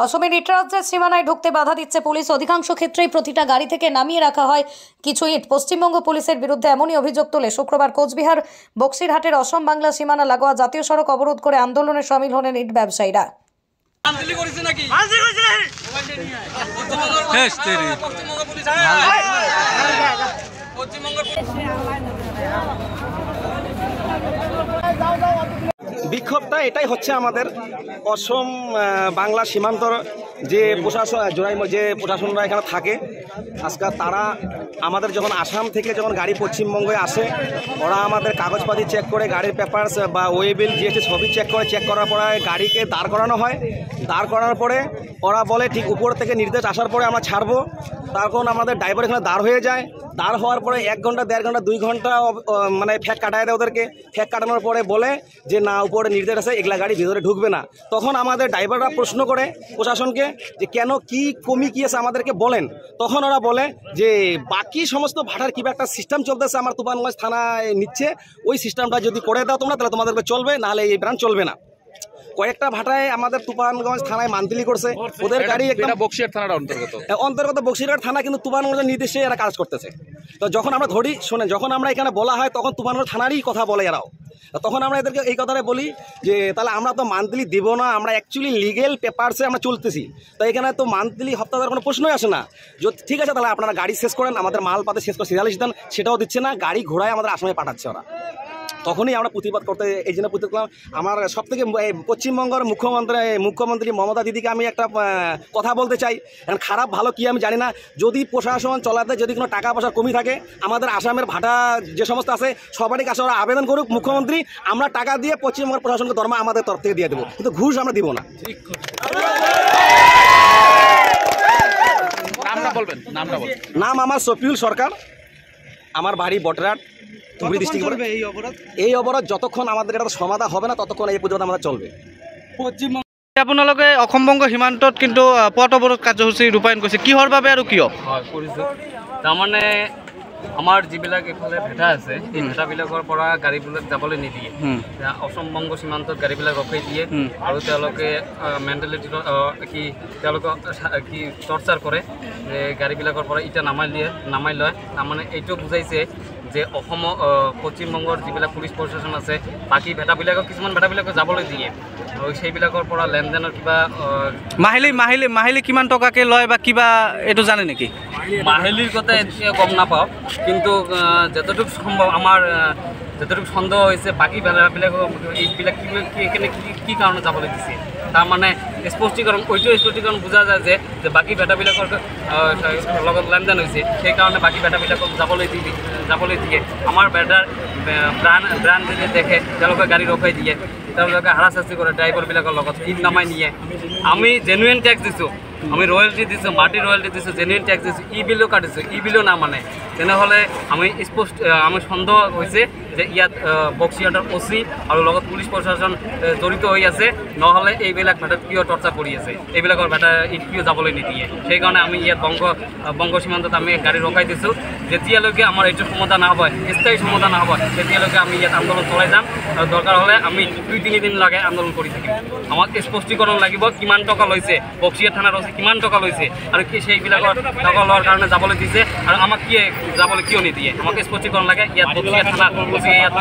অসমের ইটরাজ্যের সীমানায় ঢুকতে বাধা দিচ্ছে পুলিশ। অধিকাংশ ক্ষেত্রেই প্রতিটা গাড়ি থেকে নামিয়ে রাখা হয় কিছু ইট। পশ্চিমবঙ্গ পুলিশের বিরুদ্ধে এমনই অভিযোগ তুলে শুক্রবার কোচবিহার বক্সিরহাটের অসম বাংলা সীমানা লাগোয়া জাতীয় সড়ক অবরোধ করে আন্দোলনে সামিল হলেন ইট ব্যবসায়ীরা। বিক্ষোভটা এটাই হচ্ছে আমাদের অসম বাংলা সীমান্তর যে প্রশাসন যে প্রশাসনরা এখানে থাকে আজকাল তারা আমাদের যখন আসাম থেকে যখন গাড়ি পশ্চিমবঙ্গে আসে ওরা আমাদের কাগজপাতি চেক করে গাড়ির পেপারস বা ওয়েবিল জিএসটি সবই চেক করার পরে গাড়িকে দাঁড় করানো হয়। দাঁড় করানোর পরে ওরা বলে ঠিক উপর থেকে নির্দেশ আসার পরে আমরা ছাড়বো। তখন আমাদের ড্রাইভার এখানে দাঁড় হয়ে যায়। দাঁড় হওয়ার পরে 1 ঘন্টা 1.5 ঘন্টা 2 ঘন্টা মানে ফ্যাক কাটায় দেয় ওদেরকে। ফ্যাক কাটানোর পরে বলে যে না উপরে নির্দেশ আছে এগুলা গাড়ি ভিতরে ঢুকবে না। তখন আমাদের ড্রাইভাররা প্রশ্ন করে প্রশাসনকে যে কেন কি কমি কি আছে আমাদেরকে বলেন। তখন ওরা বলে যে বাকি সমস্ত ভাড়ার কিবা একটা সিস্টেম চলতেছে আমার তুফানগঞ্জ থানায় নিচ্ছে, ওই সিস্টেমটা যদি করে দাও তোমরা তাহলে তোমাদেরকে চলবে, নাহলে এই ব্রাঞ্চ চলবে না। কয়েকটা ভাটায় আমাদের তুফানগঞ্জ থানায় মান্থলি করছে ওদের গাড়ি একদম বক্সিরহাট থানার অন্তর্গত বক্সিরহাট থানা, কিন্তু তুফানগঞ্জের নির্দেশে এরা কাজ করতেছে। তো যখন আমরা ধরি শোনেন যখন আমরা এখানে বলা হয় তখন তুফানগঞ্জ থানারই কথা বলে এরাও। তখন আমরা এদেরকে এই কথাটা বলি যে তাহলে আমরা তো মান্থলি দিব না, আমরা অ্যাকচুয়ালি লিগেল পেপারসে আমরা চলতেছি, তো এখানে তো মান্থলি হপ্তাহের কোনো প্রশ্নই আসে না। ঠিক আছে তাহলে আপনারা গাড়ি শেষ করেন, আমাদের মাল পাতে শেষ করে সিরিয়ালিশ দেন, সেটাও দিচ্ছে না, গাড়ি ঘোড়ায় আমাদের আসামে পাঠাচ্ছে ওরা। তখনই আমরা প্রতিবাদ করতে এই জন্য প্রতিবাদ করলাম। আমার সবথেকে পশ্চিমবঙ্গের মুখ্যমন্ত্রী মমতা দিদিকে আমি একটা কথা বলতে চাই, কারণ খারাপ ভালো কি আমি জানি না, যদি প্রশাসন চলাতে যদি কোনো টাকা পয়সা কমি থাকে আমাদের আসামের ভাটা যে সমস্ত আছে সবারই কাছে ওরা আবেদন করুক মুখ্যমন্ত্রী, আমরা টাকা দিয়ে পশ্চিমবঙ্গের প্রশাসনকে দরমা আমাদের তরফ থেকে দিয়ে দেবো, কিন্তু ঘুষ আমরা দিব না। নাম আমার শফিউল সরকার, আমার বাড়ি বটরাট, ধুবড়ী ডিস্ট্রিক্ট। এই অবরোধ যতক্ষণ আমাদের এটা সমাধান হবে না ততক্ষণ এই প্রতিবাদ আমাদের চলবে। আপোনালোকে অসম-বংগ সীমান্তত কিন্তু পথ অৱৰোধ কাৰ্যসূচী ৰূপায়ণ কৰিছে, কিহৰ বাবে আৰু কিয়? হয় কৰিছোঁ, তাৰমানে আমাৰ যিবিলাক এইফালে ভেটা আছে এই ভেটাবিলাকৰ পৰা গাড়ীবিলাক যাবলৈ নিদিয়ে। অসম বংগ সীমান্তত গাড়ীবিলাক ৰখাই দিয়ে আৰু তেওঁলোকে মেণ্টেলিটি তেওঁলোকক টৰ্চাৰ কৰে যে গাড়ীবিলাকৰ পৰা ইটা নামাই লয়। তাৰমানে এইটো বুজাইছে যে অসমৰ পশ্চিমবংগৰ যিবিলাক পুলিচ প্ৰশাসন আছে বাকী ভেটাবিলাকক কিছুমান ভেটাবিলাকক যাবলৈ দিয়ে আৰু সেইবিলাকৰ পৰা লেনদেনৰ কিবা মাহিলী কিমান টকাকৈ লয় বা কিবা এইটো জানে নেকি? মাহিলীৰ কথা এতিয়া গম নাপাওঁ, কিন্তু যতটুকু সম্ভৱ আমাৰ যতটুকু সন্দেহ হৈছে বাকী ভেটাবিলাকক এইবিলাক কি কাৰণে যাবলৈ দিছে, তাৰমানে স্পষ্টীকৰণ বুজা যায় যে বাকী ভেটাবিলাকৰ লগত লেনদেন হৈছে, সেইকাৰণে বাকী ভেটাবিলাকক যাবলৈ দিয়ে। আমাৰ ভেটাৰ ব্ৰাণ্ড যদি দেখে তেওঁলোকে গাড়ী ৰখাই দিয়ে, তেওঁলোকে হাৰাশাস্তি কৰে ড্ৰাইভাৰবিলাকৰ লগত, ইট নামাই নিয়ে। আমি জেনুইন টেক্স দিছোঁ, আমি ৰয়েলটি দিছোঁ, মাটিৰ ৰয়েলটি দিছোঁ, জেনুইন টেক্স দিছোঁ, ই বিলো কাটিছোঁ, ই বিলো নামানে, তেনেহ'লে আমি সন্দেহ হৈছে যে ইয়াত বক্সিৰহাটৰ OC আৰু লগত পুলিচ প্ৰশাসন জড়িত হৈ আছে, নহ'লে এইবিলাক ভেটাত কিয় টৰ্চাৰ কৰি আছে, এইবিলাকৰ ভেটা ইট কিয় যাবলৈ নিদিয়ে। সেইকাৰণে আমি ইয়াত বংগ সীমান্তত আমি গাড়ী ৰখাই দিছোঁ। যেতিয়ালৈকে আমাৰ এইটো সমাধান নহ'ব, স্থায়ী সমাধান নহ'ব, তেতিয়ালৈকে আমি ইয়াত আন্দোলন চলাই যাম আৰু দৰকাৰ হ'লে আমি 2-3 দিন লাগে আন্দোলন কৰি থাকিম। আমাক স্পষ্টীকৰণ লাগিব কিমান টকা লৈছে, বক্সিৰহাট থানাৰ OC কিমান টকা লৈছে আৰু সেইবিলাকৰ টকা লোৱাৰ কাৰণে যাবলৈ দিছে আৰু আমাক যাবলৈ কিয় নিদিয়ে, আমাক স্পষ্টীকৰণ লাগে। ইয়াত বক্সিৰহাট থানাৰ OC ইয়াত